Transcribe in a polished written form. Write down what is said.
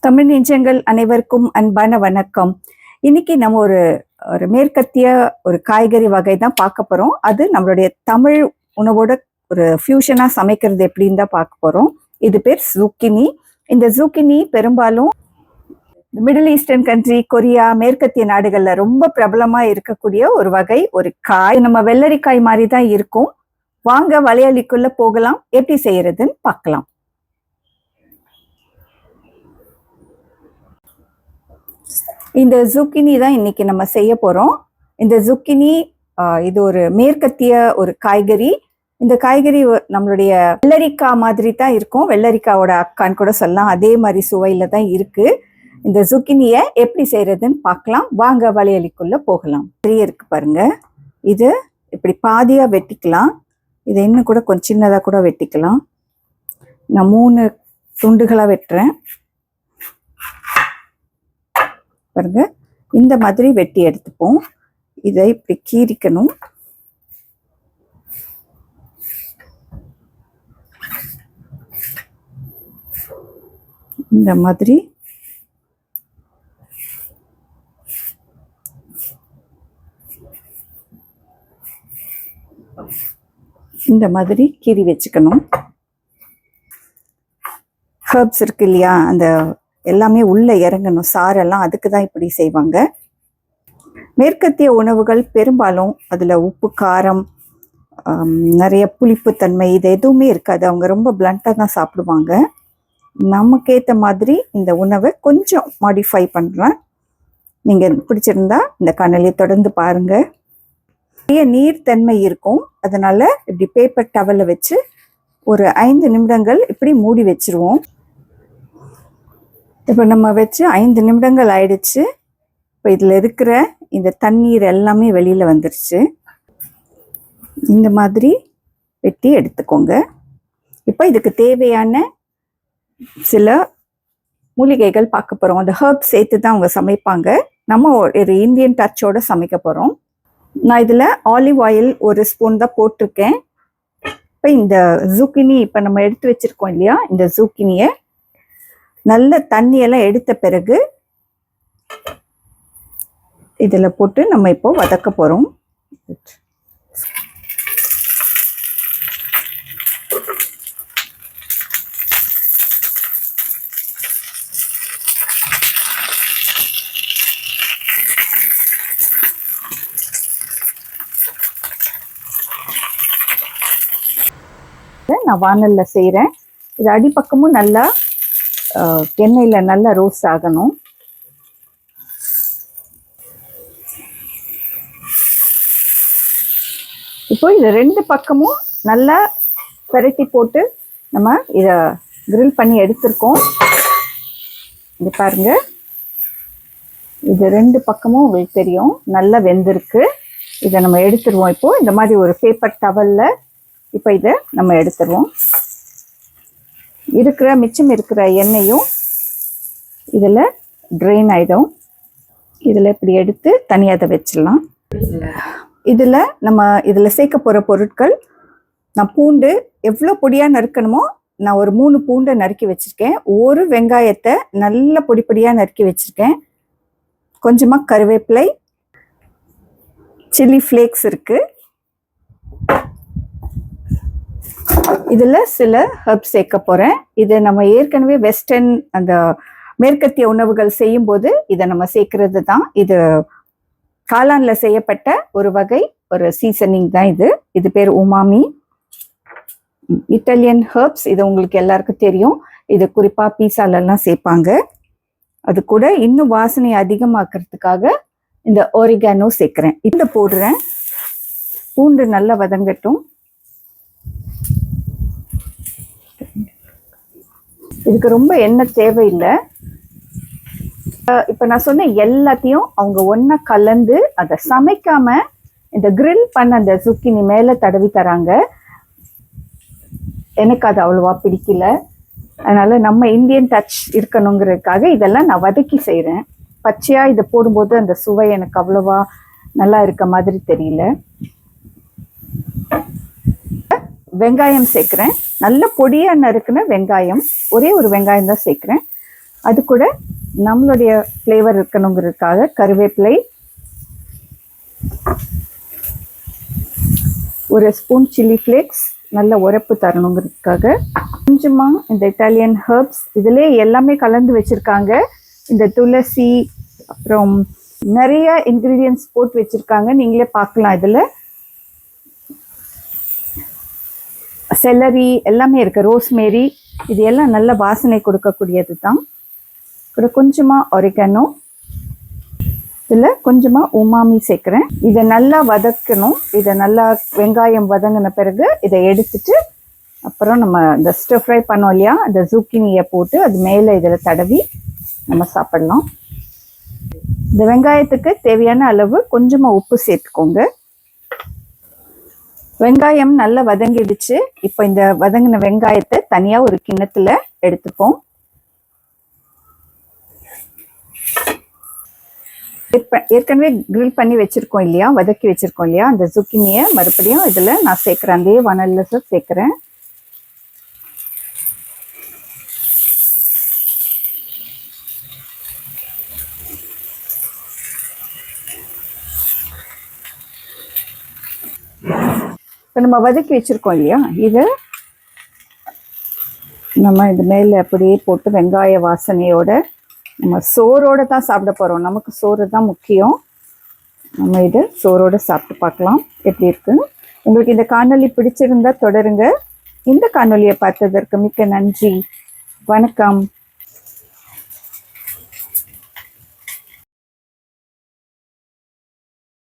தமிழ் நெஞ்சங்கள் அனைவருக்கும் அன்பான வணக்கம். இன்னைக்கு நம்ம ஒரு ஒரு மேற்கத்திய ஒரு காய்கறி வகை தான் பார்க்க போறோம். அது நம்மளுடைய தமிழ் உணவோட ஒரு ஃபியூஷனா சமைக்கிறது எப்படின்னு தான் பார்க்க போறோம். இது பேர் ஜூக்கினி. இந்த ஜூக்கினி பெரும்பாலும் மிடில் ஈஸ்டர்ன் கண்ட்ரி, கொரியா, மேற்கத்திய நாடுகள்ல ரொம்ப பிரபலமா இருக்கக்கூடிய ஒரு வகை ஒரு காய். நம்ம வெள்ளரிக்காய் மாதிரி தான் இருக்கும். வாங்க வலையலிக்குள்ள போகலாம், எப்படி செய்யறதுன்னு பார்க்கலாம். இந்த ஜூக்கினி தான் இன்னைக்கு நம்ம செய்ய போறோம். இந்த ஜூக்கினி இது ஒரு மேற்கத்திய ஒரு காய்கறி. இந்த காய்கறி நம்மளுடைய வெள்ளரிக்காய் மாதிரி தான் இருக்கும். வெள்ளரிக்காவோட அக்கான்னு கூட சொல்லலாம். அதே மாதிரி சுவையில தான் இருக்கு. இந்த ஜூக்கினியை எப்படி செய்யறதுன்னு பார்க்கலாம். வாங்க வலையலிக்குள்ள போகலாம். நிறைய இருக்கு பாருங்க. இது இப்படி பாதியா வெட்டிக்கலாம். இதை இன்னும் கூட கொஞ்சம் சின்னதாக கூட வெட்டிக்கலாம். நான் 3 துண்டுகளாக வெட்டுறேன் பாருங்க. இந்த மாதிரி வெட்டி எடுத்துப்போம். இதை இப்படி கீறிக்கணும். இந்த மாதிரி கீறி வச்சுக்கணும். ஹெர்ப்ஸ் இருக்கு இல்லையா, அந்த எல்லாமே உள்ள இறங்கணும், சாரெல்லாம். அதுக்கு தான் இப்படி செய்வாங்க. மேற்கத்திய உணவுகள் பெரும்பாலும் அதுல உப்பு, காரம், நிறைய புளிப்புத்தன்மை இது எதுவுமே இருக்காது. அவங்க ரொம்ப பிளண்டா தான் சாப்பிடுவாங்க. நமக்கேற்ற மாதிரி இந்த உணவை கொஞ்சம் மாடிஃபை பண்றேன். நீங்க பிடிச்சிருந்தா இந்த காணொலியை தொடர்ந்து பாருங்க. நிறைய நீர்த்தன்மை இருக்கும். அதனால இப்படி பேப்பர் டவலை வச்சு ஒரு 5 நிமிடங்கள் இப்படி மூடி வச்சிருவோம். இப்போ நம்ம வச்சு 5 நிமிடங்கள் ஆயிடுச்சு. இப்போ இதில் இருக்கிற இந்த தண்ணீர் எல்லாமே வெளியில் வந்துருச்சு. இந்த மாதிரி வெட்டி எடுத்துக்கோங்க. இப்போ இதுக்கு தேவையான சில மூலிகைகள் பார்க்க போகிறோம். அந்த ஹெர்ப் சேர்த்து தான் அவங்க சமைப்பாங்க. நம்ம ஒரு இந்தியன் டச்சோட சமைக்க போகிறோம். நான் இதில் ஆலிவ் ஆயில் 1 ஸ்பூன் தான் போட்டிருக்கேன். இப்போ இந்த ஜூக்கினி இப்போ நம்ம எடுத்து வச்சிருக்கோம் இல்லையா, இந்த ஜூக்கினியை நல்ல தண்ணியெல்லாம் எடுத்த பிறகு இதில் போட்டு நம்ம இப்போ வதக்க போகிறோம். நான் வானல்ல செய்கிறேன். இது அடிப்பக்கமும் நல்லா எண்ணெயில நல்லா ரோஸ்ட் ஆகணும். இப்போ இது 2 பக்கமும் நல்லா பெரட்டி போட்டு நம்ம இதை கிரில் பண்ணி எடுத்திருக்கோம். இது பாருங்க, இது 2 பக்கமும் உங்களுக்கு தெரியும் நல்லா வெந்திருக்கு. இதை நம்ம எடுத்துருவோம். இப்போ இந்த மாதிரி ஒரு பேப்பர் டவல்ல இப்போ இதை நம்ம எடுத்துருவோம். மிச்சம் இருக்கிற எண்ணெயும் இதில் ட்ரெயின் ஆகிடும். இதில் இப்படி எடுத்து தனியாக அதை வச்சிடலாம். இதில் சேர்க்க போகிற பொருட்கள், நான் பூண்டு எவ்வளோ பொடியாக நறுக்கணுமோ நான் ஒரு 3 பூண்டை நறுக்கி வச்சுருக்கேன். 1 வெங்காயத்தை நல்ல பொடியாக நறுக்கி வச்சுருக்கேன். கொஞ்சமாக கருவேப்பிலை, சில்லி ஃப்ளேக்ஸ் இருக்குது. இதில் சில ஹெர்ப்ஸ் சேர்க்க போகிறேன். இது நம்ம ஏற்கனவே வெஸ்டர்ன் அந்த மேற்கத்திய உணவுகள் செய்யும்போது இதை நம்ம சேர்க்கறது தான். இது காளானில் செய்யப்பட்ட ஒரு வகை ஒரு சீசனிங் தான் இது. இது பேர் உமாமி. Italian herbs. இது உங்களுக்கு எல்லாருக்கும் தெரியும். இது குறிப்பாக பீஸாலெல்லாம் சேர்ப்பாங்க. அது கூட இன்னும் வாசனை அதிகமாக்குறதுக்காக இந்த ஒரிகானோ சேர்க்குறேன். இந்த போடுறேன். பூண்டு நல்லா வதங்கட்டும். இதுக்கு ரொம்ப எண்ணெய் தேவையில்லை. இப்போ நான் சொன்ன எல்லாத்தையும் அவங்க ஒன்றா கலந்து அதை சமைக்காம இந்த கிரில் பண்ண அந்த ஜூக்கினி மேலே தடவி தராங்க. எனக்கு அது அவ்வளோவா பிடிக்கல. அதனால நம்ம இந்தியன் டச் இருக்கணுங்கிறதுக்காக இதெல்லாம் நான் வதக்கி செய்கிறேன். பச்சையாக இதை போடும்போது அந்த சுவை எனக்கு அவ்வளோவா நல்லா இருக்க மாதிரி தெரியல. வெங்காயம் சேர்க்குறேன். நல்ல பொடியாக நறுக்குன வெங்காயம், ஒரே ஒரு வெங்காயம் தான் சேர்க்குறேன். அது கூட நம்மளுடைய ஃப்ளேவர் இருக்கணுங்கிறதுக்காக கருவேப்பிலை, ஒரு ஸ்பூன் சில்லி ஃப்ளேக்ஸ், நல்ல உரப்பு தரணுங்கிறதுக்காக கொஞ்சமாக இந்த இட்டாலியன் ஹெர்ப்ஸ், இதிலே எல்லாமே கலந்து வச்சுருக்காங்க. இந்த துளசி, அப்புறம் நிறைய இன்க்ரீடியன்ஸ் போட்டு வச்சுருக்காங்க, நீங்களே பார்க்கலாம். இதில் செலரி எல்லாமே இருக்குது, ரோஸ்மேரி, இது எல்லாம் நல்ல வாசனை கொடுக்கக்கூடியது தான். கூட கொஞ்சமாக ஒரிகனோ, இதில் கொஞ்சமாக உமாமி சேர்க்குறேன். இதை நல்லா வதக்கணும். இதை நல்லா வெங்காயம் வதங்கின பிறகு இதை எடுத்துட்டு அப்புறம் நம்ம இந்த ஸ்டர் ஃப்ரை பண்ணோம் இல்லையா, அந்த ஜூக்கினியை போட்டு அது மேலே இதில் தடவி நம்ம சாப்பிடலாம். இந்த வெங்காயத்துக்கு தேவையான அளவு கொஞ்சமாக உப்பு சேர்த்துக்கோங்க. வெங்காயம் நல்லா வதங்கிடுச்சு. இப்போ இந்த வதங்கின வெங்காயத்தை தனியாக ஒரு கிண்ணத்தில் எடுத்துப்போம். ஏற்கனவே கிரில் பண்ணி வச்சுருக்கோம் இல்லையா, வதக்கி வச்சுருக்கோம் இல்லையா, அந்த ஜுக்கினியை மறுபடியும் இதில் நான் சேர்க்குறேன். அதே வானலில் சேர்க்குறேன். இப்போ நம்ம வதக்கி வச்சுருக்கோம் இல்லையா, இதை நம்ம இது மேலே அப்படியே போட்டு வெங்காய வாசனையோட நம்ம சோறோடு தான் சாப்பிட போகிறோம். நமக்கு சோறு தான் முக்கியம். நம்ம இதை சோறோடு சாப்பிட்டு பார்க்கலாம் எப்படி இருக்குன்னு. உங்களுக்கு இந்த காணொளி பிடிச்சிருந்தா தொடருங்க. இந்த காணொளியை பார்த்ததற்கு மிக்க நன்றி. வணக்கம்.